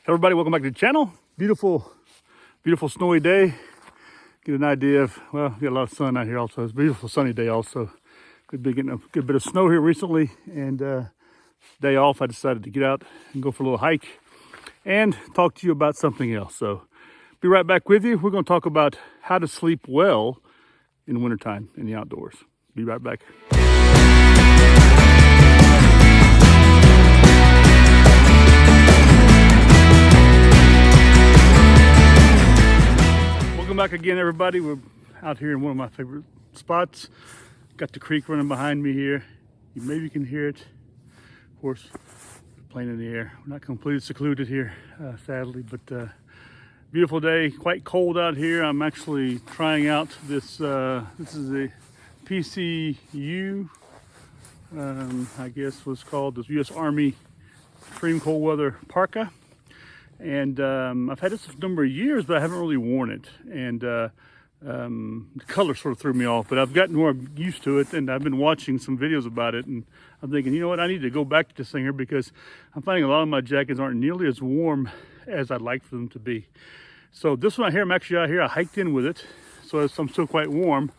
Everybody, welcome back to the channel. Beautiful snowy day. Get an idea of, well, we got a lot of sun out here also. It's a beautiful sunny day also. Could be getting a good bit of snow here recently, and day off I decided to get out and go for a little hike and talk to you about something else. So be right back with you. We're going to talk about how to sleep well in the wintertime in the outdoors. Be right back. Welcome back again, everybody. We're out here in one of my favorite spots. Got the creek running behind me here. Maybe you can hear it. Of course, plane in the air. We're not completely secluded here, sadly, but beautiful day. Quite cold out here. I'm actually trying out this. This is a PCU, I guess was called the U.S. Army Extreme Cold Weather Parka. And I've had this for a number of years, but I haven't really worn it. And the color sort of threw me off, but I've gotten more used to it, and I've been watching some videos about it, and I'm thinking, you know what, I need to go back to this thing here because I'm finding a lot of my jackets aren't nearly as warm as I'd like for them to be. So this one out here, I'm actually out here, I hiked in with it, so I'm still quite warm,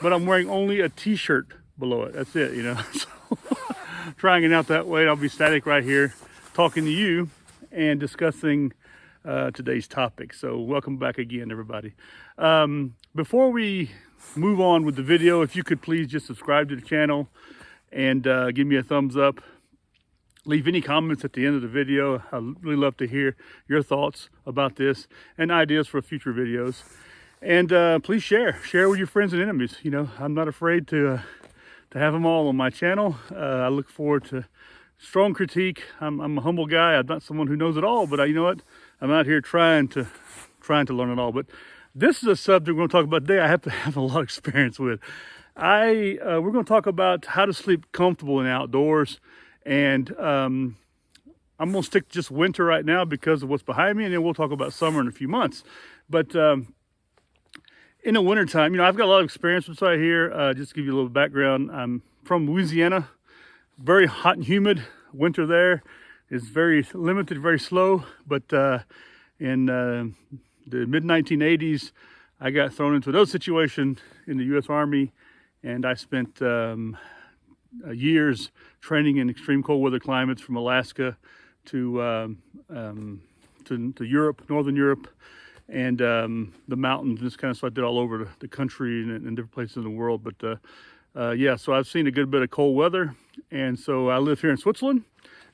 but I'm wearing only a t-shirt below it. That's it, you know. So trying it out that way. I'll be static right here talking to you and discussing today's topic. So welcome back again, everybody. Before we move on with the video, if you could please just subscribe to the channel and give me a thumbs up. Leave any comments at the end of the video. I'd really love to hear your thoughts about this and ideas for future videos. And please share with your friends and enemies. You know, I'm not afraid to have them all on my channel. I look forward to strong critique. I'm a humble guy. I'm not someone who knows it all, but you know what? I'm out here trying to learn it all. But this is a subject we're going to talk about today. I have to have a lot of experience with. We're going to talk about how to sleep comfortable in outdoors, and I'm going to stick to just winter right now because of what's behind me, and then we'll talk about summer in a few months. But in the wintertime, you know, I've got a lot of experience with this right here. Just to give you a little background, I'm from Louisiana. Very hot and humid. Winter there is very limited, very slow. But in the mid-1980s, I got thrown into another situation in the U.S. Army, and I spent years training in extreme cold weather climates from Alaska to Europe, Northern Europe, and the mountains. This kind of stuff I did all over the country and different places in the world. But yeah, so I've seen a good bit of cold weather, and so I live here in Switzerland.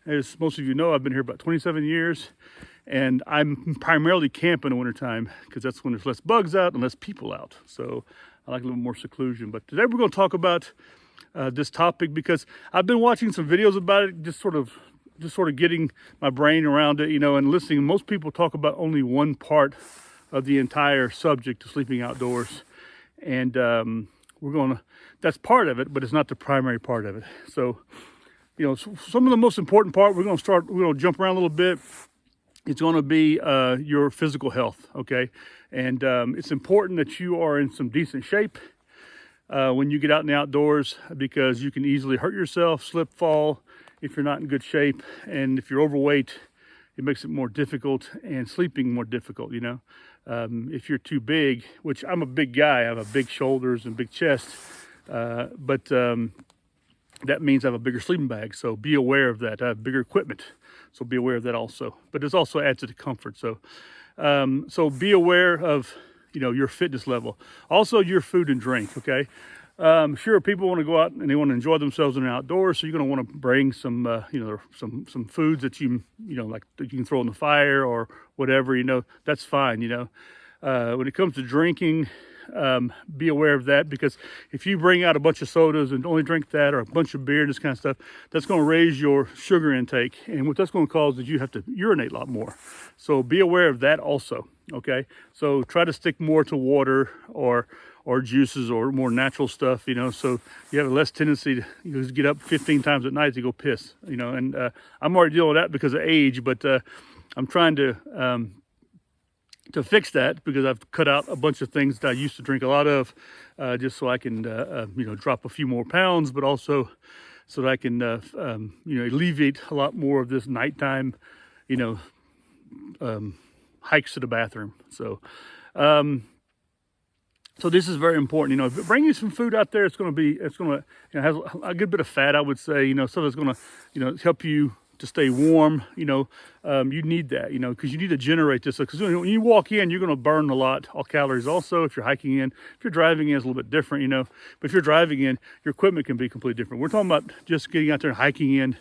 As most of you know, I've been here about 27 years, and I'm primarily camp in the wintertime because that's when there's less bugs out and less people out. So I like a little more seclusion. But today we're going to talk about this topic because I've been watching some videos about it, just sort of getting my brain around it, you know, and listening. Most people talk about only one part of the entire subject of sleeping outdoors, and that's part of it, but it's not the primary part of it. So, you know, some of the most important part, we're going to jump around a little bit. It's going to be your physical health, okay? And it's important that you are in some decent shape when you get out in the outdoors, because you can easily hurt yourself, slip, fall if you're not in good shape. And if you're overweight, it makes it more difficult and sleeping more difficult, you know? If you're too big, which I'm a big guy, I have big shoulders and big chest, but that means I have a bigger sleeping bag. So be aware of that. I have bigger equipment, so be aware of that also. But it also adds to the comfort. So, so be aware of, you know, your fitness level. Also your food and drink, okay? Sure, people want to go out and they want to enjoy themselves in the outdoors, so you're going to want to bring some, you know, some foods that you know, like that you can throw in the fire or whatever, you know, that's fine, you know. When it comes to drinking, be aware of that, because if you bring out a bunch of sodas and only drink that, or a bunch of beer and this kind of stuff, that's going to raise your sugar intake, and what that's going to cause is you have to urinate a lot more. So be aware of that also, okay? So try to stick more to water or juices or more natural stuff, you know, so you have a less tendency to, you know, get up 15 times at night to go piss, you know. And I'm already dealing with that because of age, but I'm trying to fix that, because I've cut out a bunch of things that I used to drink a lot of, just so I can, you know, drop a few more pounds, but also so that I can, you know, alleviate a lot more of this nighttime, you know, hikes to the bathroom. So so this is very important. You know, if bringing some food out there, it's going to have a good bit of fat, I would say. You know, so it's going to, you know, help you to stay warm. You know, you need that, you know, because you need to generate this. Because when you walk in, you're going to burn a lot of calories. Also, if you're hiking in, if you're driving in, it's a little bit different, you know. But if you're driving in, your equipment can be completely different. We're talking about just getting out there and hiking in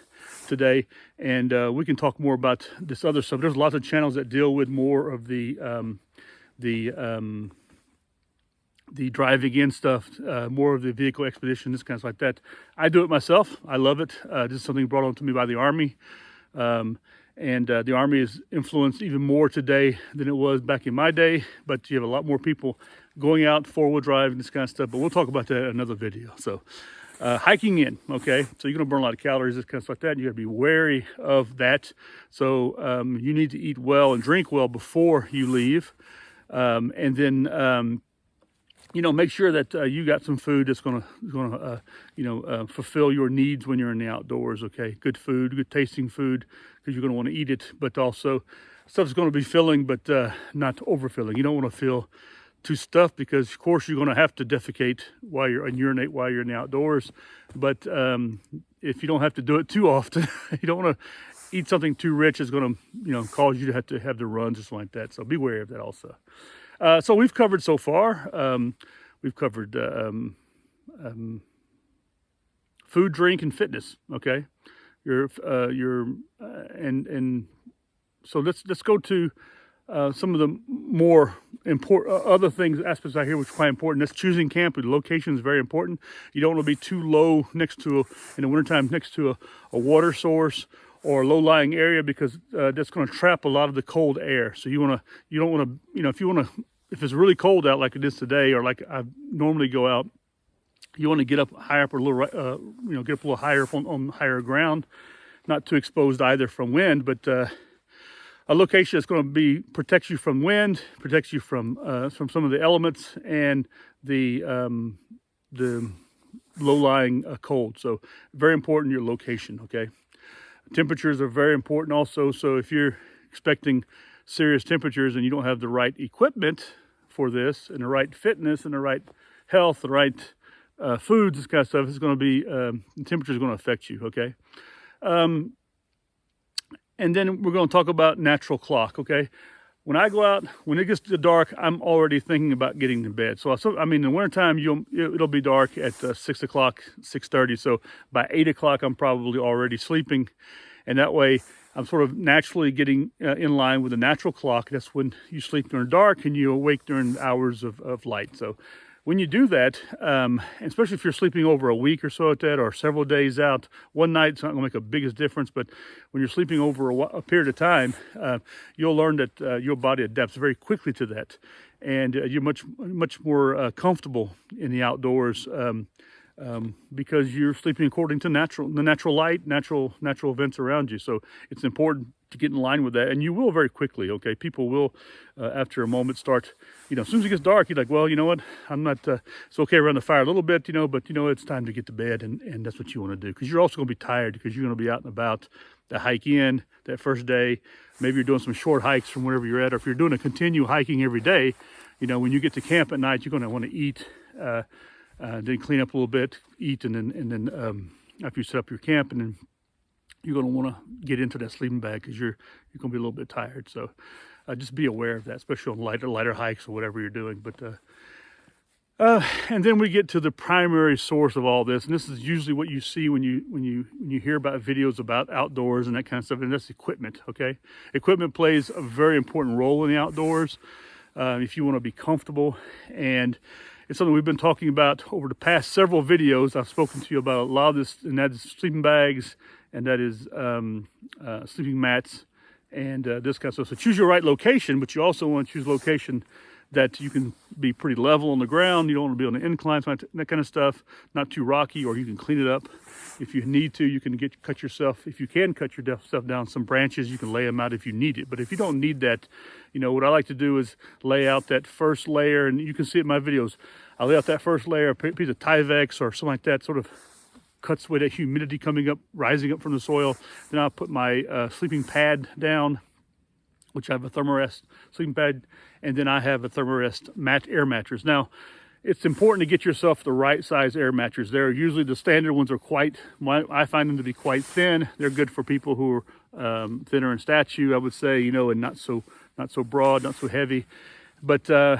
today, and we can talk more about this other stuff. There's lots of channels that deal with more of the driving in stuff, more of the vehicle expedition, this kind of stuff like that. I do it myself. I love it. This is something brought on to me by the Army. And the Army is influenced even more today than it was back in my day. But you have a lot more people going out, four-wheel drive, and this kind of stuff. But we'll talk about that in another video. So hiking in, okay? So you're going to burn a lot of calories, this kind of stuff like that. And you got to be wary of that. So you need to eat well and drink well before you leave. And then you know, make sure that you got some food that's going to fulfill your needs when you're in the outdoors. Okay, good food, good tasting food, because you're going to want to eat it. But also, stuff's going to be filling, but not overfilling. You don't want to feel too stuffed, because of course you're going to have to defecate while you're and urinate while you're in the outdoors. But if you don't have to do it too often, you don't want to eat something too rich. It's going to, you know, cause you to have the runs or something like that. So be wary of that also. So we've covered so far. We've covered food, drink, and fitness. Okay, and so let's go to some of the more important other things, aspects out here which are quite important. That's choosing camp. The location is very important. You don't want to be too low next to in the wintertime next to a water source or a low-lying area, because that's going to trap a lot of the cold air. So you don't want to, you know, if it's really cold out like it is today, or like I normally go out, you want to get up higher up, or a little, you know, get up a little higher on higher ground, not too exposed either from wind, but a location that's going to protects you from wind, protects you from some of the elements and the low-lying cold. So very important, your location. Okay. Temperatures are very important also. So if you're expecting serious temperatures and you don't have the right equipment for this, and the right fitness and the right health, the right foods, this kind of stuff, it's going to be, the temperature is going to affect you. Okay. And then we're going to talk about natural clock. Okay. When I go out, when it gets to dark, I'm already thinking about getting to bed. So I mean, in the wintertime, it'll be dark at 6 o'clock, 6:30. So by 8 o'clock, I'm probably already sleeping. And that way, I'm sort of naturally getting in line with the natural clock. That's when you sleep during dark and you awake during hours of light. So when you do that, especially if you're sleeping over a week or so at that, or several days out, one night's not going to make a biggest difference. But when you're sleeping over a period of time, you'll learn that your body adapts very quickly to that, and you're much more comfortable in the outdoors, because you're sleeping according to the natural light, natural events around you. So it's important to get in line with that, and you will very quickly. Okay, people will after a moment start, you know, as soon as it gets dark, you're like, well, you know what, I'm not, it's okay around the fire a little bit, you know, but you know, it's time to get to bed, and that's what you want to do, because you're also going to be tired, because you're going to be out and about. The hike in that first day, maybe you're doing some short hikes from wherever you're at, or if you're doing a continue hiking every day, you know, when you get to camp at night, you're going to want to eat, then clean up a little bit, eat, and then after you set up your camp, and then you're going to want to get into that sleeping bag, because you're going to be a little bit tired. So just be aware of that, especially on lighter hikes or whatever you're doing. But and then we get to the primary source of all this, and this is usually what you see when you hear about videos about outdoors and that kind of stuff, and that's equipment. Okay, equipment plays a very important role in the outdoors if you want to be comfortable, and it's something we've been talking about over the past several videos. I've spoken to you about a lot of this, and that is sleeping bags, and that is sleeping mats, and this kind of stuff. So choose your right location, but you also want to choose a location that you can be pretty level on the ground. You don't want to be on the incline, that kind of stuff. Not too rocky, or you can clean it up if you need to. You can cut yourself, if you can cut yourself down some branches, you can lay them out if you need it. But if you don't need that, you know, what I like to do is lay out that first layer, and you can see it in my videos. I lay out that first layer, a piece of Tyvek or something like that, sort of cuts away that humidity rising up from the soil. Then I'll put my sleeping pad down which I have a Thermarest sleeping pad, and then I have a Thermarest air mattress. Now, it's important to get yourself the right size air mattress. They're usually the standard ones are I find them to be quite thin. They're good for people who are thinner in stature, I would say, you know, and not so broad, not so heavy. But so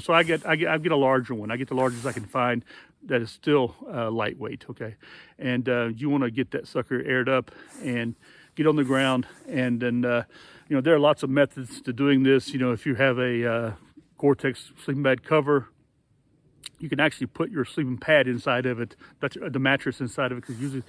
I get a larger one. I get the largest I can find that is still lightweight. Okay, and you want to get that sucker aired up and get on the ground, and then you know, there are lots of methods to doing this. You know, if you have a Gore-Tex sleeping bag cover, you can actually put your sleeping pad inside of it, the mattress inside of it, because usually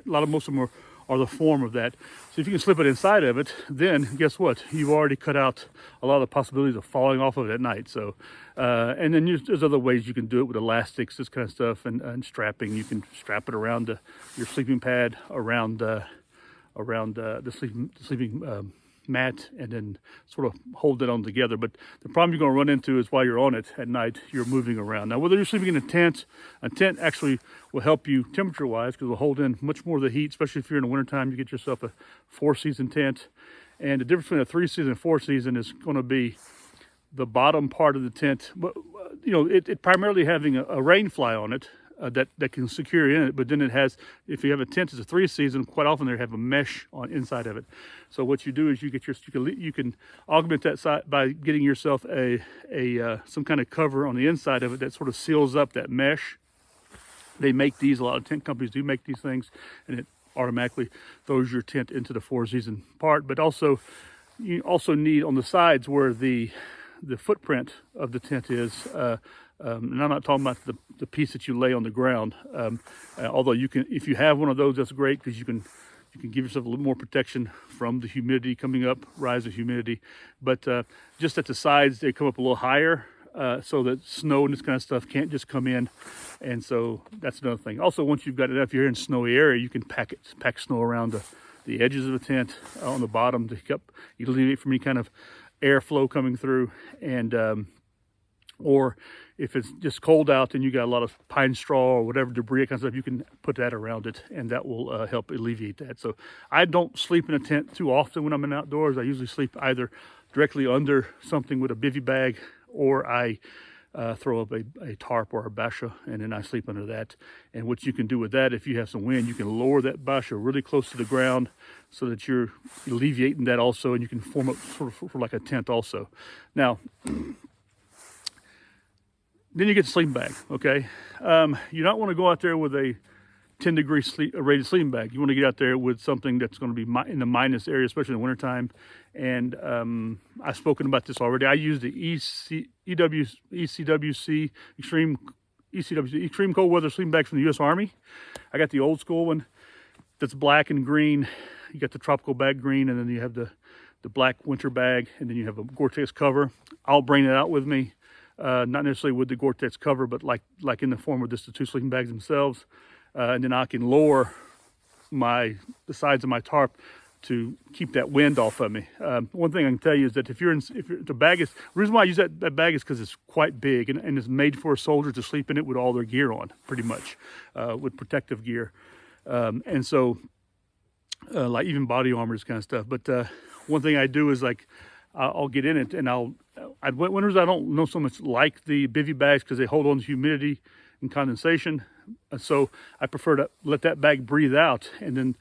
most of them are the form of that. So if you can slip it inside of it, then guess what? You've already cut out a lot of the possibilities of falling off of it at night. So, and then there's other ways you can do it with elastics, this kind of stuff, and strapping. You can strap it around your sleeping pad, around the sleeping mat, and then sort of hold it on together. But the problem you're going to run into is while you're on it at night, you're moving around. Now, whether you're sleeping in a tent actually will help you temperature wise, because it'll hold in much more of the heat, especially if you're in the wintertime. You get yourself a 4-season tent, and the difference between a 3-season and 4-season is going to be the bottom part of the tent. But you know, it primarily having a rain fly on it, that can secure in it, but then it has, if you have a tent, it's a 3-season, quite often they have a mesh on inside of it. So what you do is you can augment that side by getting yourself some kind of cover on the inside of it that sort of seals up that mesh. They make these, a lot of tent companies do make these things, and it automatically throws your tent into the 4-season part. But also, you also need on the sides where the footprint of the tent is, and I'm not talking about the piece that you lay on the ground. Although you can, if you have one of those, that's great, because you can give yourself a little more protection from the humidity coming up, rise of humidity. But just at the sides, they come up a little higher, so that snow and this kind of stuff can't just come in. And so that's another thing. Also, once you've got it, if you're in a snowy area, you can pack snow around the edges of the tent on the bottom to help alleviate from any kind of airflow coming through. And or if it's just cold out and you got a lot of pine straw or whatever debris, kind of stuff, you can put that around it, and that will help alleviate that. So I don't sleep in a tent too often when I'm in outdoors. I usually sleep either directly under something with a bivy bag, or I throw up a tarp or a basha, and then I sleep under that. And what you can do with that, if you have some wind, you can lower that basha really close to the ground so that you're alleviating that also, and you can form up sort of like a tent also. Now, then you get the sleeping bag, okay? You don't want to go out there with a 10-degree rated sleeping bag. You want to get out there with something that's going to be in the minus area, especially in the wintertime. And I've spoken about this already. I use the ECWC Extreme Cold Weather Sleeping Bag from the U.S. Army. I got the old school one that's black and green. You got the tropical bag green, and then you have the black winter bag, and then you have a Gore-Tex cover. I'll bring it out with me. Not necessarily with the Gore-Tex cover, but like in the form of just the 2 sleeping bags themselves. And then I can lower the sides of my tarp to keep that wind off of me. One thing I can tell you is that if the bag is, the reason why I use that bag is because it's quite big, and it's made for a soldier to sleep in it with all their gear on, pretty much, with protective gear. And so, like even body armor, this kind of stuff. But one thing I do is, like, I'll get in it, and winters I don't know so much like the bivy bags because they hold on to humidity and condensation. So I prefer to let that bag breathe out, and then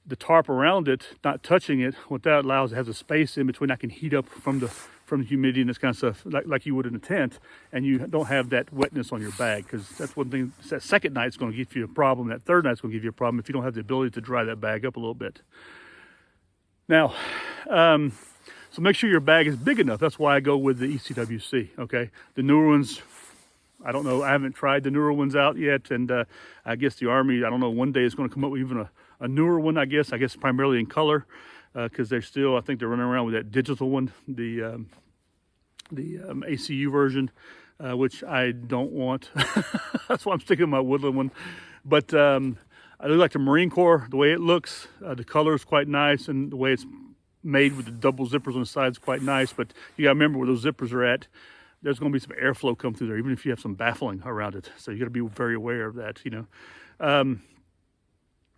the tarp around it, not touching it. What that allows, it has a space in between. I can heat up from the humidity and this kind of stuff, like you would in a tent, and you don't have that wetness on your bag, because that's one thing. That second night's going to give you a problem. That third night's going to give you a problem if you don't have the ability to dry that bag up a little bit. Now, so make sure your bag is big enough. That's why I go with the ECWC, okay? The newer ones, I don't know. I haven't tried the newer ones out yet. And I guess the Army, I don't know, one day is going to come up with even a newer one, I guess primarily in color, because I think they're running around with that digital one, the ACU version, which I don't want. That's why I'm sticking with my woodland one. But I do like the Marine Corps, the way it looks. The color is quite nice, and the way it's made with the double zippers on the sides, quite nice. But you gotta remember where those zippers are at, there's going to be some airflow come through there, even if you have some baffling around it. So you got to be very aware of that, you know.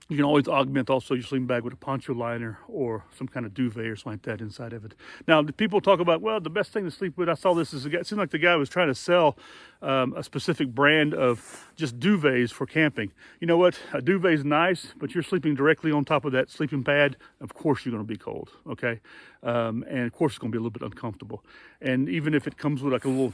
You can always augment also your sleeping bag with a poncho liner or some kind of duvet or something like that inside of it. Now, the people talk about, well, the best thing to sleep with. I saw this as it seemed like the guy was trying to sell a specific brand of just duvets for camping. You know what? A duvet is nice, but you're sleeping directly on top of that sleeping pad. Of course, you're going to be cold, okay? And of course, it's going to be a little bit uncomfortable. And even if it comes with like a little,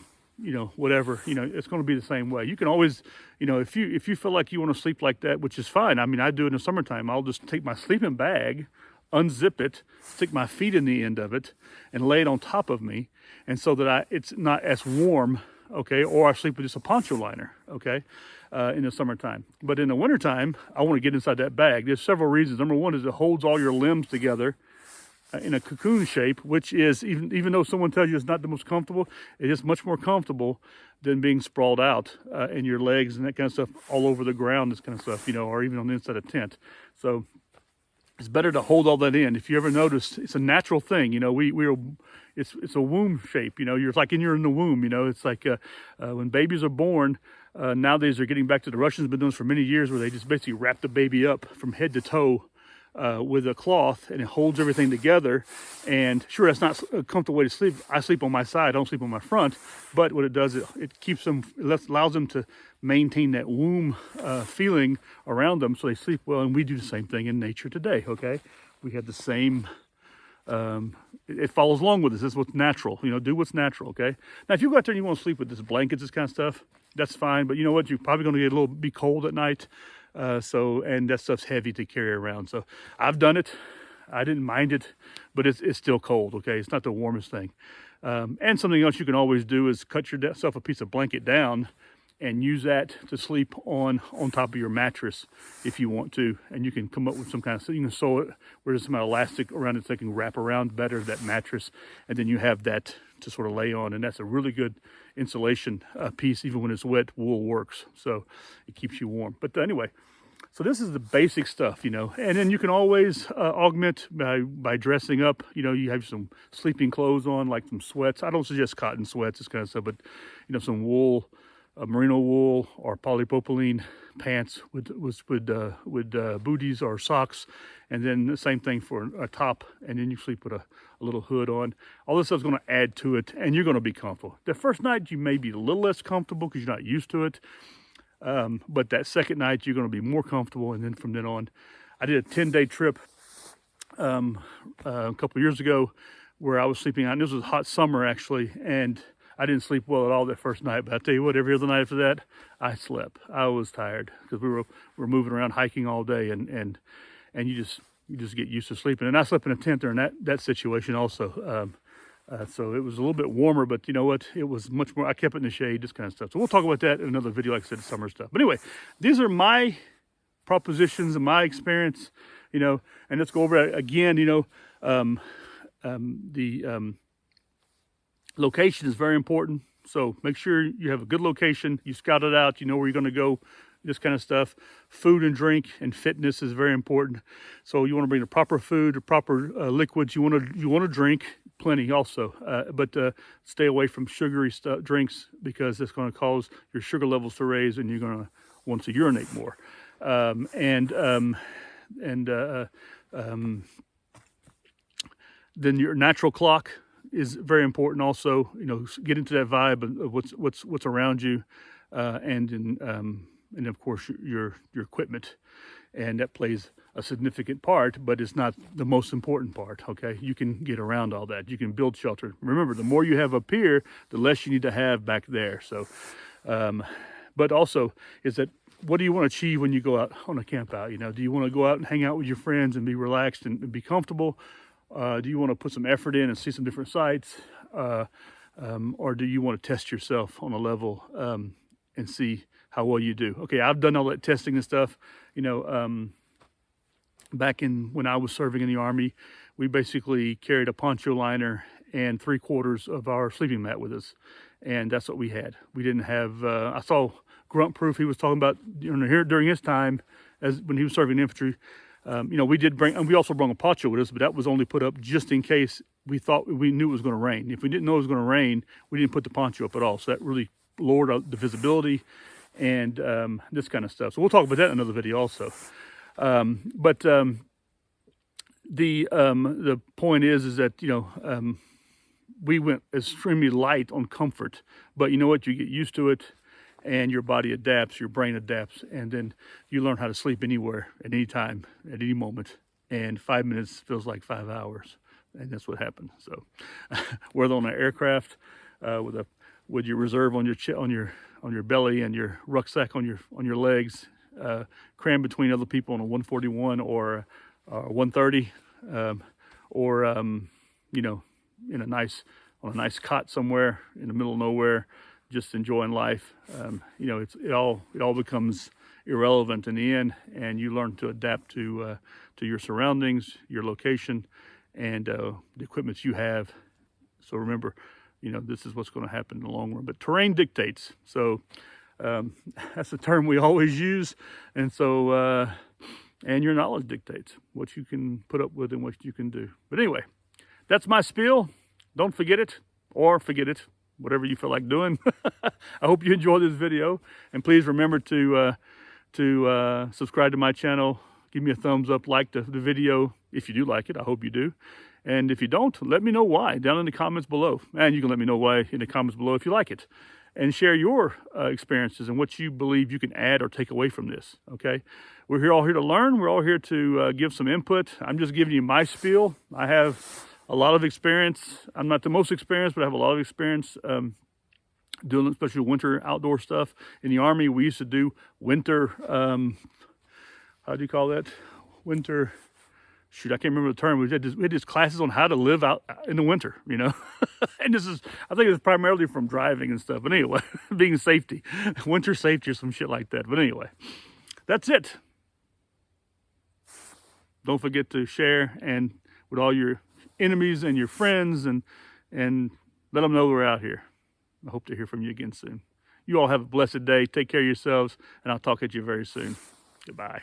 whatever, it's going to be the same way. You can always, if you feel like you want to sleep like that, which is fine. I mean, I do it in the summertime. I'll just take my sleeping bag, unzip it, stick my feet in the end of it, and lay it on top of me, and so that it's not as warm, okay? Or I sleep with just a poncho liner, okay? In the summertime. But in the wintertime, I want to get inside that bag. There's several reasons. Number one is it holds all your limbs together in a cocoon shape, which is, even though someone tells you it's not the most comfortable, it is much more comfortable than being sprawled out in your legs and that kind of stuff all over the ground, this kind of stuff, or even on the inside of a tent. So it's better to hold all that in. If you ever noticed, it's a natural thing. It's a womb shape. You're like you're in the womb. It's like when babies are born. Nowadays they're getting back to the Russians have been doing this for many years, where they just basically wrap the baby up from head to toe with a cloth, and it holds everything together. And sure, that's not a comfortable way to sleep. I sleep on my side, I don't sleep on my front, but what it does, it keeps them, allows them to maintain that womb feeling around them, so they sleep well. And we do the same thing in nature today, okay? We have the same, it follows along with this. This is what's natural, do what's natural, okay? Now, if you go out there and you want to sleep with this blankets, this kind of stuff, that's fine, but you know what, you're probably going to be cold at night. And that stuff's heavy to carry around. So I've done it. I didn't mind it, but it's still cold, okay? It's not the warmest thing. And something else you can always do is cut yourself a piece of blanket down and use that to sleep on top of your mattress if you want to. And you can come up with some kind of, you can sew it where there's some elastic around it so it can wrap around better that mattress. And then you have that to sort of lay on. And that's a really good insulation piece. Even when it's wet, wool works. So it keeps you warm. But anyway, so this is the basic stuff, and then you can always augment by dressing up. You have some sleeping clothes on, like some sweats. I don't suggest cotton sweats, this kind of stuff, but some wool, merino wool or polypropylene pants with booties or socks, and then the same thing for a top, and then you sleep with a little hood on. All this stuff's going to add to it, and you're going to be comfortable. The first night you may be a little less comfortable because you're not used to it, but that second night you're going to be more comfortable, and then from then on. I did a 10-day trip a couple years ago where I was sleeping out, and this was hot summer actually, and I didn't sleep well at all that first night, but I tell you what, every other night after that, I slept. I was tired because we were moving around hiking all day, and you just get used to sleeping. And I slept in a tent during that situation also. So it was a little bit warmer, but you know what? It was much more. I kept it in the shade, this kind of stuff. So we'll talk about that in another video, like I said, the summer stuff. But anyway, these are my propositions and my experience, and let's go over it again. The location is very important. So make sure you have a good location. You scout it out. You know where you're going to go. This kind of stuff. Food and drink and fitness is very important. So you want to bring the proper food, the proper liquids. You want to drink plenty also, but stay away from sugary drinks, because it's going to cause your sugar levels to raise, and you're going to want to urinate more. Then your natural clock is very important also. Get into that vibe of what's around you, and of course your equipment, and that plays a significant part, but it's not the most important part. Okay, you can get around all that. You can build shelter. Remember, the more you have up here, the less you need to have back there. So, but also is that, what do you want to achieve when you go out on a camp out? Do you want to go out and hang out with your friends and be relaxed and be comfortable? Do you want to put some effort in and see some different sights? Or do you want to test yourself on a level and see how well you do? Okay, I've done all that testing and stuff. Back when I was serving in the Army, we basically carried a poncho liner and 3/4 of our sleeping mat with us. And that's what we had. We didn't have, I saw Grunt Proof, he was talking about here during his time when he was serving in infantry. We did bring, and we also brought a poncho with us, but that was only put up just in case we knew it was going to rain. If we didn't know it was going to rain, we didn't put the poncho up at all. So that really lowered the visibility and this kind of stuff. So we'll talk about that in another video also. The point is that, you know, we went extremely light on comfort, but you know what? You get used to it, and your body adapts, your brain adapts, and then you learn how to sleep anywhere, at any time, at any moment. And 5 minutes feels like 5 hours, and that's what happened. So, whether on an aircraft, with your reserve on your belly and your rucksack on your legs, crammed between other people on a 141 or 130, you know, on a nice cot somewhere in the middle of nowhere, just enjoying life. You know, it all becomes irrelevant in the end, and you learn to adapt to your surroundings, your location, and the equipment you have. So remember, you know, this is what's going to happen in the long run. But terrain dictates. So that's a term we always use, and so and your knowledge dictates what you can put up with and what you can do. But anyway, that's my spiel. Don't forget it, or forget it, whatever you feel like doing. I hope you enjoyed this video, and please remember to subscribe to my channel. Give me a thumbs up, like the video if you do like it. I hope you do. And if you don't, let me know why down in the comments below. And you can let me know why in the comments below if you like it. And share your experiences and what you believe you can add or take away from this, okay? We're all here to learn. We're all here to give some input. I'm just giving you my spiel. I have a lot of experience. I'm not the most experienced, but I have a lot of experience doing especially winter outdoor stuff. In the Army, we used to do winter, how do you call that? Winter, shoot, I can't remember the term. We had these classes on how to live out in the winter, you know? And I think it's primarily from driving and stuff. But anyway, being safety, winter safety or some shit like that. But anyway, that's it. Don't forget to share and with all your enemies and your friends, and let them know we're out here. I hope to hear from you again soon. You all have a blessed day. Take care of yourselves, and I'll talk at you very soon. Goodbye.